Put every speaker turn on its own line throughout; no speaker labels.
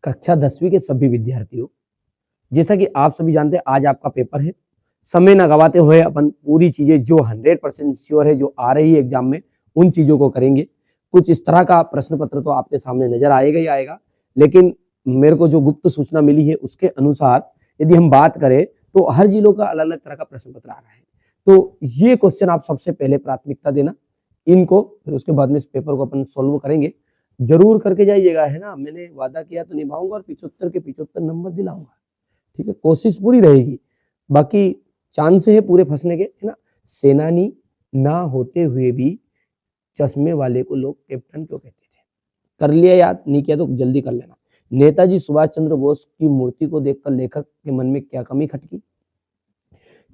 कक्षा 10वीं के सभी विद्यार्थियों, जैसा कि आप सभी जानते हैं आज आपका पेपर है। समय न गवाते हुए अपन पूरी चीजें जो 100% श्योर है जो आ रही है एग्जाम में उन चीजों को करेंगे। कुछ इस तरह का प्रश्न पत्र तो आपके सामने नजर आएगा ही आएगा, लेकिन मेरे को जो गुप्त सूचना मिली है उसके अनुसार यदि हम बात करें तो हर जिलों का अलग अलग तरह का प्रश्न पत्र आ रहा है। तो ये क्वेश्चन आप सबसे पहले प्राथमिकता देना इनको, फिर उसके बाद में इस पेपर को अपन सोल्व करेंगे। जरूर करके जाइएगा, है ना। मैंने वादा किया तो निभाऊंगा और 75 के 75 नंबर दिलाऊंगा। ठीक है, कोशिश पूरी रहेगी, बाकी चांस है पूरे फंसने के, है ना। सेनानी ना होते हुए भी चश्मे वाले को लोग कैप्टन क्यों कहते थे? कर लिया याद? नहीं किया तो जल्दी कर लेना। नेताजी सुभाष चंद्र बोस की मूर्ति को देखकर लेखक के मन में क्या कमी खटकी?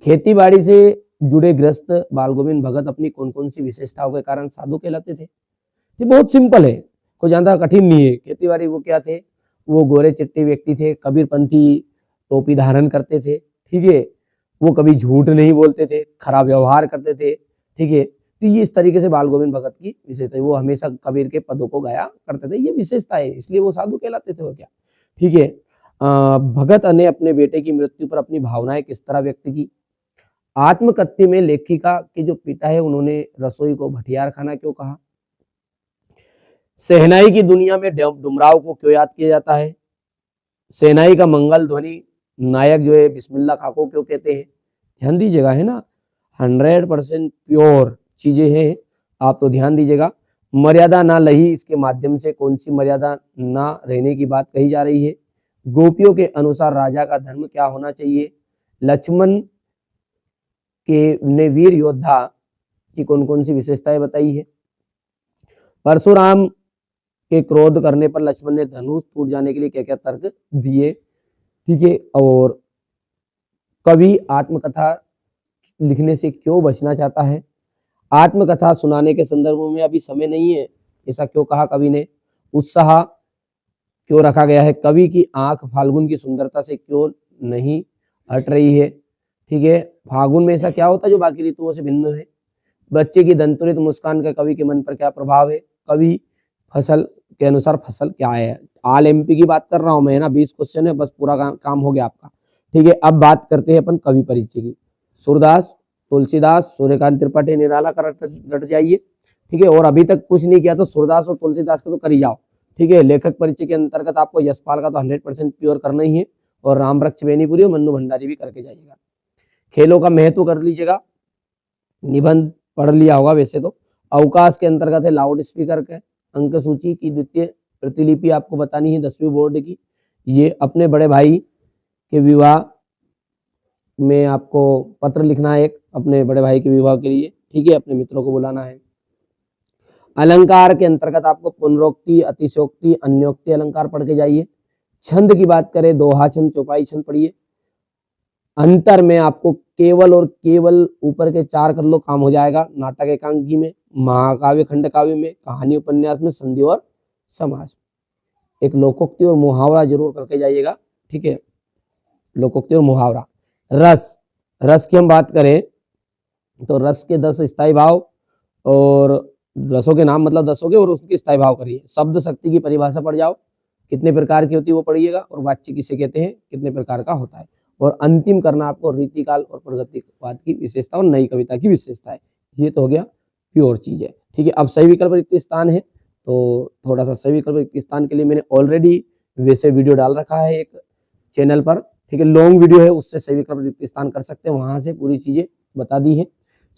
खेती बाड़ी से जुड़े गृहस्थ बाल गोविंद भगत अपनी कौन कौन सी विशेषताओं के कारण साधु कहलाते थे? ये बहुत सिंपल है, कोई ज्यादा कठिन नहीं है। खेती बाड़ी वो क्या थे? वो गोरे चिट्टे व्यक्ति थे, कबीरपंथी टोपी धारण करते थे। ठीक है, वो कभी झूठ नहीं बोलते थे, खराब व्यवहार करते थे। ठीक है, तो ये इस तरीके से बाल गोविंद भगत की विशेषता है। वो हमेशा कबीर के पदों को गाया करते थे, ये विशेषता है, इसलिए वो साधु कहलाते थे और क्या। ठीक है, भगत ने अपने बेटे की मृत्यु पर अपनी भावनाएं किस तरह व्यक्त की? आत्मकथ्य में लेखिका के जो पिता है उन्होंने रसोई को भटियार खाना क्यों कहा? शहनाई की दुनिया में डुमराव को क्यों याद किया जाता है? शहनाई का मंगल ध्वनि नायक जो है बिस्मिल्लाह खां को क्यों कहते हैं? ध्यान दीजिएगा, है ना। 100% प्योर चीजें हैं, आप तो ध्यान दीजिएगा। मर्यादा ना लही, इसके माध्यम से कौन सी मर्यादा ना रहने की बात कही जा रही है? गोपियों के अनुसार राजा का धर्म क्या होना चाहिए? लक्ष्मण के ने वीर योद्धा की कौन कौन सी विशेषताएं बताई है? परशुराम के क्रोध करने पर लक्ष्मण ने धनुष टूट जाने के लिए क्या क्या तर्क दिए? ठीक है, और कवि आत्मकथा लिखने से क्यों बचना चाहता है? आत्मकथा सुनाने के संदर्भ में अभी समय नहीं है, ऐसा क्यों कहा कवि ने? उत्साह क्यों रखा गया है? कवि की आंख फाल्गुन की सुंदरता से क्यों नहीं हट रही है? ठीक है, फागुन में ऐसा क्या होता है जो बाकी ऋतुओं से भिन्न है? बच्चे की दंतुरित मुस्कान का कवि के मन पर क्या प्रभाव है? कवि फसल के अनुसार फसल क्या है? ऑल एमपी की बात कर रहा हूं मैं, ना 20 क्वेश्चन है, बस पूरा काम हो गया आपका। ठीक है, अब बात करते हैं अपन कवि परिचय की। सूरदास, तुलसीदास, सूर्यकांत त्रिपाठी, निराला का रट जाइए। ठीक है, और अभी तक कुछ नहीं किया तो सूरदास और तुलसीदास का तो कर ही जाओ। ठीक है, लेखक परिचय के अंतर्गत आपको यशपाल का तो 100% प्योर करना ही है, और राम वृक्ष बेनीपुरी और मन्नू भंडारी भी करके जाइएगा। खेलों का महत्व कर लीजिएगा, निबंध पढ़ लिया होगा वैसे तो। अवकाश के अंतर्गत है लाउड स्पीकर के। अंक सूची की द्वितीय प्रतिलिपि आपको बतानी है 10वीं बोर्ड की। ये अपने बड़े भाई के विवाह में आपको पत्र लिखना है, एक अपने बड़े भाई के विवाह के लिए। ठीक है, अपने मित्रों को बुलाना है। अलंकार के अंतर्गत आपको पुनरोक्ति, अतिशयोक्ति, अन्योक्ति अलंकार पढ़ के जाइए। छंद की बात करें, दोहा छंद, चौपाई छंद पढ़िए। अंतर में आपको केवल और केवल ऊपर के 4 कर लो, काम हो जाएगा। नाटक एकांकी में, महाकाव्य खंड काव्य में, कहानी उपन्यास में, संधि और समास। एक लोकोक्ति और मुहावरा जरूर करके जाइएगा। ठीक है, लोकोक्ति और मुहावरा। रस की हम बात करें तो रस के 10 स्थायी भाव, और रसों के नाम मतलब 10 हो गए, और उसकी स्थायी भाव करिए। शब्द शक्ति की परिभाषा पढ़ जाओ, कितने प्रकार की होती है वो पढ़िएगा, और वाच्य किसे कहते हैं, कितने प्रकार का होता है। और अंतिम करना आपको रीतिकाल और प्रगतिवाद की विशेषता और नई कविता की विशेषता है। ये तो हो गया प्योर चीज है। ठीक है, अब सही विकल्प रिक्त स्थान है, तो थोड़ा सा सही विकल्प रिक्त स्थान के लिए मैंने ऑलरेडी वैसे वीडियो डाल रखा है एक चैनल पर। ठीक है, लॉन्ग वीडियो है, उससे सही विकल्प रिक्त स्थान कर सकते हैं, वहां से पूरी चीजें बता दी है।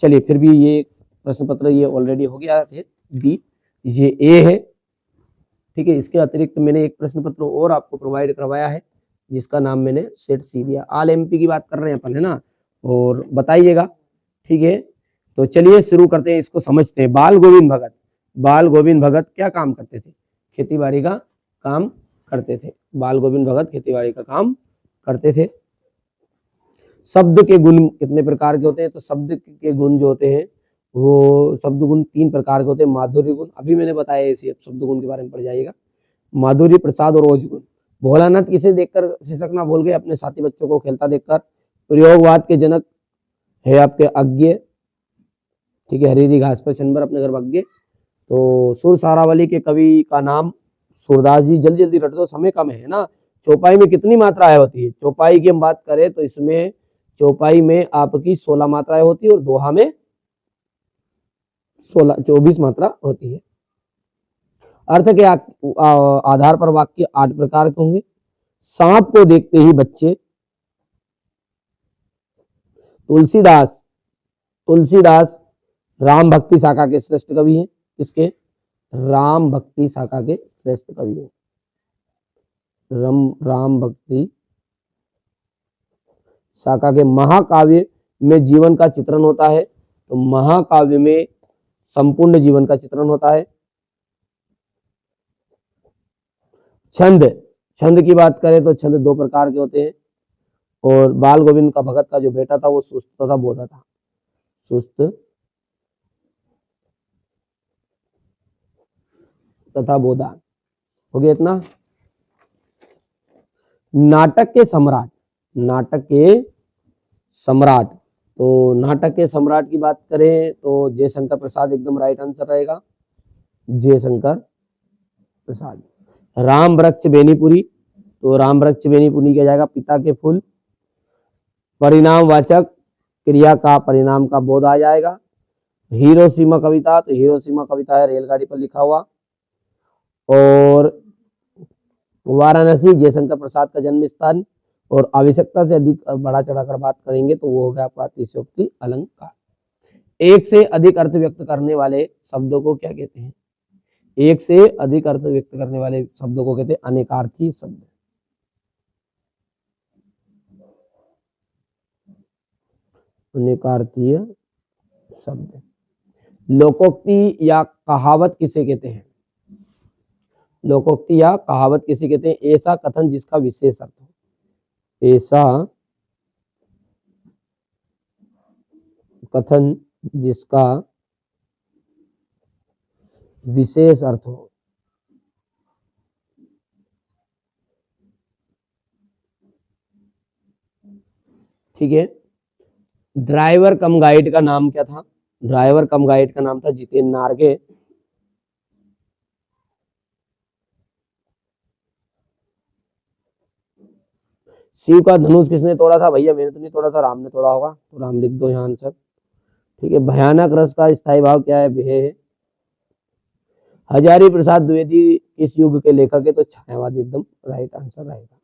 चलिए, फिर भी ये प्रश्न पत्र ये ऑलरेडी हो गया है बी, ये ए है। ठीक है, इसके अतिरिक्त मैंने एक प्रश्न पत्र और आपको प्रोवाइड करवाया है, जिसका नाम मैंने सेट सी दिया। ऑल एमपी की बात कर रहे हैं अपन, है ना, और बताइएगा। ठीक है, तो चलिए शुरू करते हैं, इसको समझते हैं। बाल गोविंद भगत क्या काम करते थे? खेतीबाड़ी का काम करते थे। बाल गोविंद भगत खेतीबाड़ी का काम करते थे। शब्द के गुण कितने प्रकार के होते हैं? तो शब्द के गुण जो होते हैं वो शब्द गुण 3 प्रकार के होते हैं। माधुर्य गुण, अभी मैंने बताया इसी शब्द गुण के बारे में पढ़ जाइएगा। माधुर्य, प्रसाद और ओज गुण। भोलानाथ किसे देखकर सिसकना भूल गए? अपने साथी बच्चों को खेलता देखकर। प्रयोगवाद के जनक है आपके अज्ञे। ठीक है, हरी हरी घास पर छनबर अपने घर भाग्य। तो सुर सारावली के कवि का नाम सूरदास जी जल्दी जल्दी रट दो, समय कम है ना। चौपाई में कितनी मात्राएं होती है? चौपाई की हम बात करें तो इसमें चौपाई में आपकी 16 मात्राएं होती है और दोहा में 24 मात्रा होती है। अर्थ के आधार पर वाक्य 8 प्रकार के होंगे। सांप को देखते ही बच्चे, तुलसीदास तुलसीदास राम भक्ति शाखा के श्रेष्ठ कवि हैं। किसके? राम भक्ति शाखा के श्रेष्ठ कवि हैं। राम भक्ति शाखा के। महाकाव्य में जीवन का चित्रण होता है, तो महाकाव्य में संपूर्ण जीवन का चित्रण होता है। छंद, छंद की बात करें तो छंद 2 प्रकार के होते हैं, और बाल गोविंद का भगत का जो बेटा था वो सुस्त तथा बोधा था। सुस्त तथा बोधा हो गया इतना। नाटक के सम्राट, नाटक के सम्राट, तो नाटक के सम्राट की बात करें तो जयशंकर प्रसाद एकदम राइट आंसर रहेगा, जयशंकर प्रसाद। राम वृक्ष बेनीपुरी, तो राम वृक्ष बेनीपुरी किया जाएगा पिता के फूल। परिणामवाचक क्रिया का परिणाम का बोध आ जाएगा। हिरोशिमा कविता, तो हिरोशिमा कविता है रेलगाड़ी पर लिखा हुआ। और वाराणसी जयशंकर प्रसाद का जन्म स्थान। और आवश्यकता से अधिक बढ़ा चढ़ाकर बात करेंगे तो वो हो गया आपका अतिशयोक्ति अलंकार। एक से अधिक अर्थ व्यक्त करने वाले शब्दों को क्या कहते हैं? एक से अधिक अर्थ व्यक्त करने वाले शब्दों को कहते हैं अनेकार्थी शब्द। अनेकार्थीय शब्द। लोकोक्ति या कहावत किसे कहते हैं? लोकोक्ति या कहावत किसे कहते हैं? ऐसा कथन जिसका विशेष अर्थ हो, ऐसा कथन जिसका विशेष अर्थ हो। ठीक है। ड्राइवर कम गाइड का नाम क्या था? ड्राइवर कम गाइड का नाम था जितेंद्र नारगे। शिव का धनुष किसने तोड़ा था? भैया मैंने तो नहीं तोड़ा था, राम ने तोड़ा होगा, तो राम लिख दो यहाँ आंसर। ठीक है। भयानक रस का स्थायी भाव क्या है? भय है। हजारी प्रसाद द्विवेदी इस युग के लेखक है, तो छायावादी एकदम राइट आंसर रहेगा।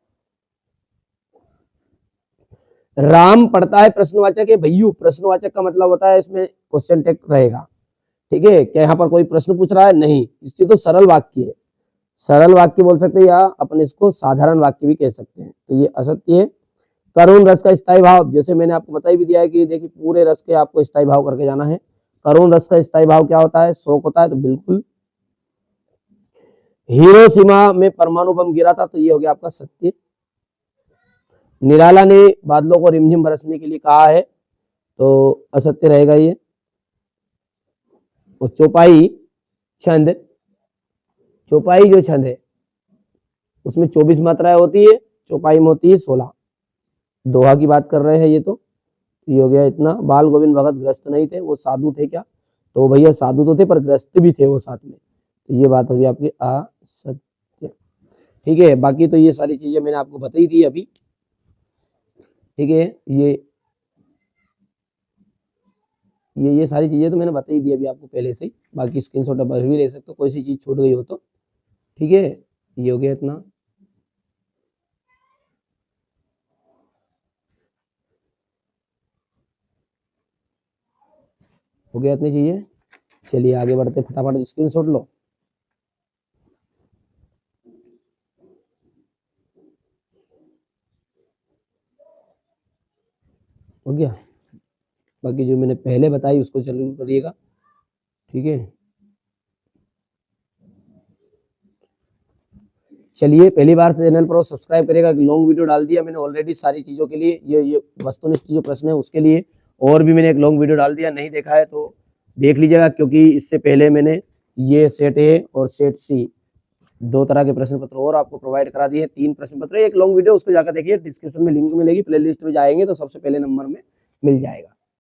राम पढ़ता है प्रश्नवाचक है। भैयू प्रश्नवाचक का मतलब होता है इसमें क्वेश्चन टेक रहेगा। ठीक है। क्या यहाँ पर कोई प्रश्न पूछ रहा है? नहीं, इसकी तो सरल वाक्य है, सरल वाक्य बोल सकते हैं, या अपन इसको साधारण वाक्य भी कह सकते हैं। तो ये असत्य है। करुण रस का स्थायी भाव, जैसे मैंने आपको बता भी दिया है कि देखिए पूरे रस के आपको स्थायी भाव करके जाना है। करुण रस का स्थायी भाव क्या होता है? शोक होता है, तो बिल्कुल। हिरोशिमा में परमाणु बम गिरा था, तो ये हो गया आपका सत्य। निराला ने बादलों को रिमझिम बरसने के लिए कहा है, तो असत्य रहेगा ये। और चौपाई छंद, चौपाई जो छंद है उसमें 24 मात्राएं होती है, चौपाई में होती है 16। दोहा की बात कर रहे हैं ये, तो ये हो गया इतना। बाल गोविंद भगत ग्रस्त नहीं थे, वो साधु थे क्या? तो भैया साधु तो थे पर ग्रस्त भी थे वो साथ में, तो ये बात होगी आपकी असत्य। ठीक है। बाकी तो ये सारी चीजें मैंने आपको बताई थी अभी। ठीक है। ये सारी चीजें तो मैंने बता ही दी अभी आपको पहले से ही। बाकी स्क्रीनशॉट आप भी ले सकते हो, कोई सी चीज छूट गई हो तो। ठीक है। ये हो गया इतना। हो गया इतनी चीजें। चलिए आगे बढ़ते, फटाफट स्क्रीनशॉट लो। हो गया। बाकी जो मैंने पहले बताई उसको जरूर करिएगा। ठीक है। चलिए पहली बार से चैनल पर सब्सक्राइब करिएगा। लॉन्ग वीडियो डाल दिया मैंने ऑलरेडी सारी चीजों के लिए। ये वस्तुनिष्ठ जो प्रश्न है उसके लिए और भी मैंने एक लॉन्ग वीडियो डाल दिया, नहीं देखा है तो देख लीजिएगा, क्योंकि इससे पहले मैंने ये सेट ए और सेट सी 2 तरह के प्रश्न पत्र और आपको प्रोवाइड करा दिए। 3 प्रश्न पत्र, एक लॉन्ग वीडियो, उसको जाकर देखिए, डिस्क्रिप्शन में लिंक मिलेगी, प्लेलिस्ट में जाएंगे तो सबसे पहले नंबर में मिल जाएगा।